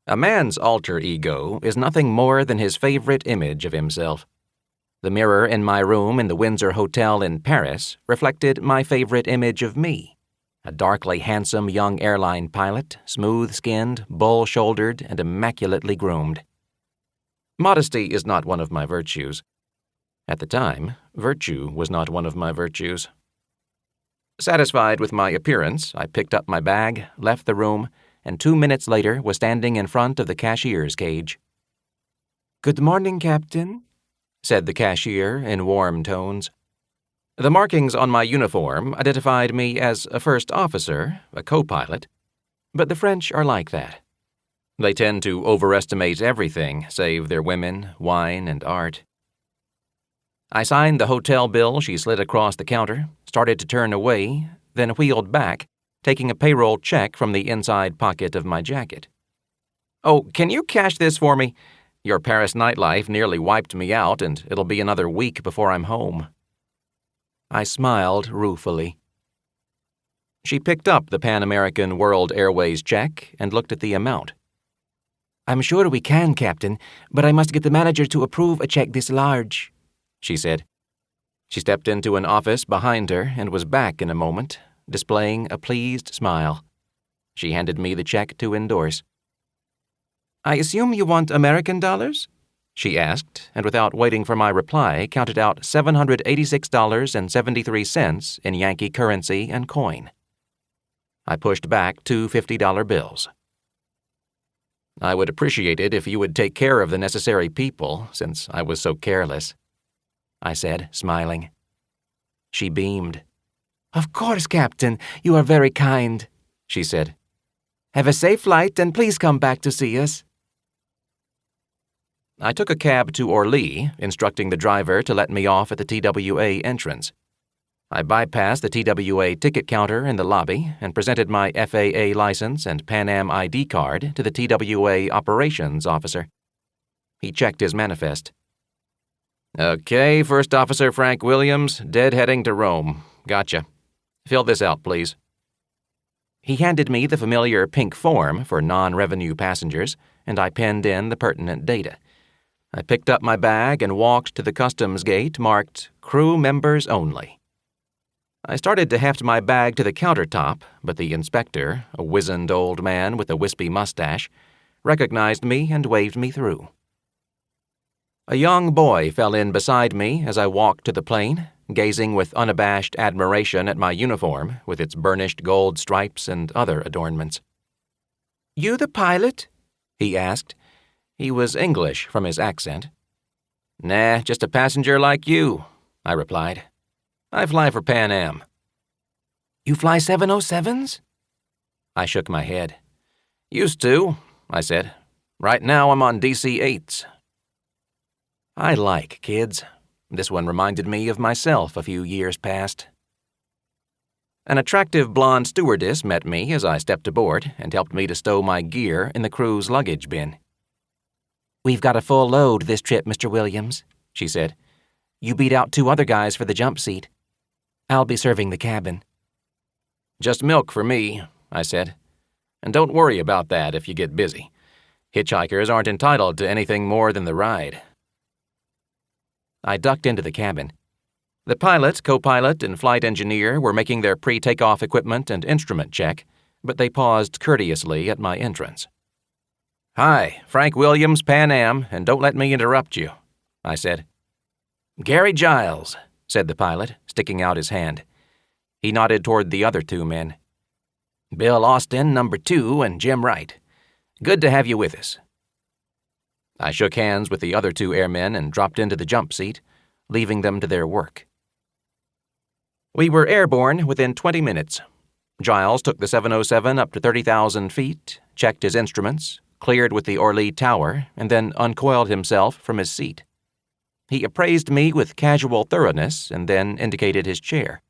A man's alter ego is nothing more than his favorite image of himself. The mirror in my room in the Windsor Hotel in Paris reflected my favorite image of me, a darkly handsome young airline pilot, smooth-skinned, bull-shouldered, and immaculately groomed. Modesty is not one of my virtues. At the time, virtue was not one of my virtues. Satisfied with my appearance, I picked up my bag, left the room, and 2 minutes later was standing in front of the cashier's cage. "Good morning, Captain," said the cashier in warm tones. The markings on my uniform identified me as a first officer, a co-pilot, but the French are like that. They tend to overestimate everything save their women, wine, and art. I signed the hotel bill she slid across the counter, started to turn away, then wheeled back, taking a payroll check from the inside pocket of my jacket. "Oh, can you cash this for me? Your Paris nightlife nearly wiped me out, and it'll be another week before I'm home." I smiled ruefully. She picked up the Pan American World Airways check and looked at the amount. "I'm sure we can, Captain, but I must get the manager to approve a check this large," she said. She stepped into an office behind her and was back in a moment, displaying a pleased smile. She handed me the check to endorse. "I assume you want American dollars?" she asked, and without waiting for my reply, counted out $786.73 in Yankee currency and coin. I pushed back 2 $50 bills. "I would appreciate it if you would take care of the necessary people, since I was so careless," I said, smiling. She beamed. "Of course, Captain. You are very kind," she said. "Have a safe flight and please come back to see us." I took a cab to Orly, instructing the driver to let me off at the TWA entrance. I bypassed the TWA ticket counter in the lobby and presented my FAA license and Pan Am ID card to the TWA operations officer. He checked his manifest. "Okay, First Officer Frank Williams, deadheading to Rome. Gotcha. Fill this out, please." He handed me the familiar pink form for non-revenue passengers, and I penned in the pertinent data. I picked up my bag and walked to the customs gate marked "Crew Members Only." I started to heft my bag to the countertop, but the inspector, a wizened old man with a wispy mustache, recognized me and waved me through. A young boy fell in beside me as I walked to the plane, gazing with unabashed admiration at my uniform with its burnished gold stripes and other adornments. "You the pilot?" he asked. He was English from his accent. "Nah, just a passenger like you," I replied. "I fly for Pan Am." "You fly 707s?" I shook my head. "Used to," I said. "Right now I'm on DC-8s." I like kids. This one reminded me of myself a few years past. An attractive blonde stewardess met me as I stepped aboard and helped me to stow my gear in the crew's luggage bin. "We've got a full load this trip, Mr. Williams," she said. "You beat out 2 other guys for the jump seat. I'll be serving the cabin." "Just milk for me," I said. "And don't worry about that if you get busy. Hitchhikers aren't entitled to anything more than the ride." I ducked into the cabin. The pilot, co-pilot, and flight engineer were making their pre-takeoff equipment and instrument check, but they paused courteously at my entrance. "Hi, Frank Williams, Pan Am, and don't let me interrupt you," I said. "Gary Giles," said the pilot, sticking out his hand. He nodded toward the other 2 men. "Bill Austin, number 2, and Jim Wright. Good to have you with us." I shook hands with the other 2 airmen and dropped into the jump seat, leaving them to their work. We were airborne within 20 minutes. Giles took the 707 up to 30,000 feet, checked his instruments, cleared with the Orly Tower, and then uncoiled himself from his seat. He appraised me with casual thoroughness and then indicated his chair.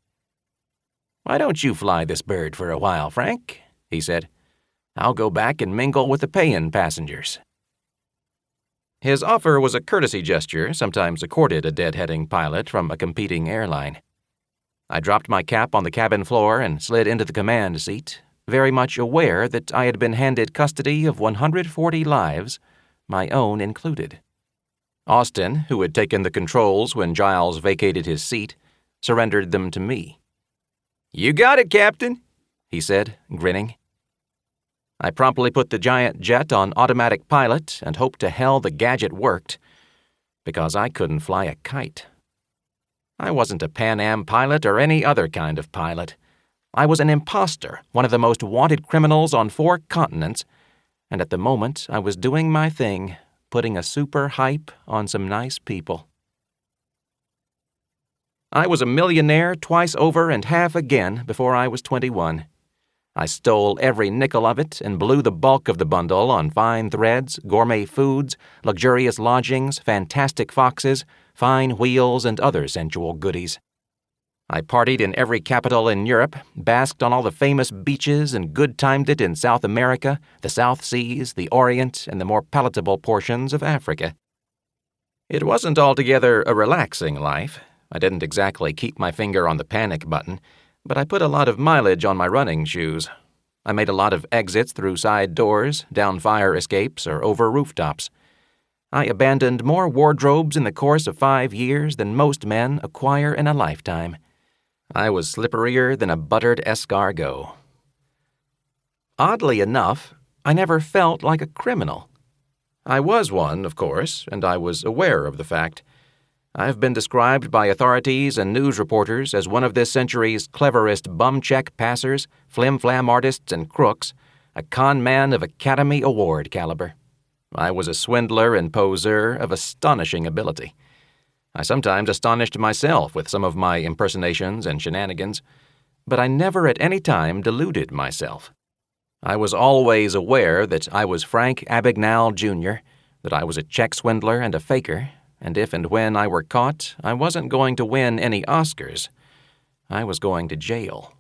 "Why don't you fly this bird for a while, Frank?" he said. "I'll go back and mingle with the paying passengers." His offer was a courtesy gesture sometimes accorded a deadheading pilot from a competing airline. I dropped my cap on the cabin floor and slid into the command seat, very much aware that I had been handed custody of 140 lives, my own included. Austin, who had taken the controls when Giles vacated his seat, surrendered them to me. "You got it, Captain," he said, grinning. I promptly put the giant jet on automatic pilot and hoped to hell the gadget worked, because I couldn't fly a kite. I wasn't a Pan Am pilot or any other kind of pilot. I was an imposter, one of the most wanted criminals on 4 continents, and at the moment I was doing my thing, putting a super hype on some nice people. I was a millionaire twice over and half again before I was 21. I stole every nickel of it and blew the bulk of the bundle on fine threads, gourmet foods, luxurious lodgings, fantastic foxes, fine wheels, and other sensual goodies. I partied in every capital in Europe, basked on all the famous beaches, and good-timed it in South America, the South Seas, the Orient, and the more palatable portions of Africa. It wasn't altogether a relaxing life. I didn't exactly keep my finger on the panic button, but I put a lot of mileage on my running shoes. I made a lot of exits through side doors, down fire escapes, or over rooftops. I abandoned more wardrobes in the course of 5 years than most men acquire in a lifetime. I was slipperier than a buttered escargot. Oddly enough, I never felt like a criminal. I was one, of course, and I was aware of the fact. I've been described by authorities and news reporters as one of this century's cleverest bum-check passers, flim-flam artists, and crooks, a con man of Academy Award caliber. I was a swindler and poseur of astonishing ability. I sometimes astonished myself with some of my impersonations and shenanigans, but I never at any time deluded myself. I was always aware that I was Frank Abagnale, Jr., that I was a check swindler and a faker, and if and when I were caught, I wasn't going to win any Oscars. I was going to jail.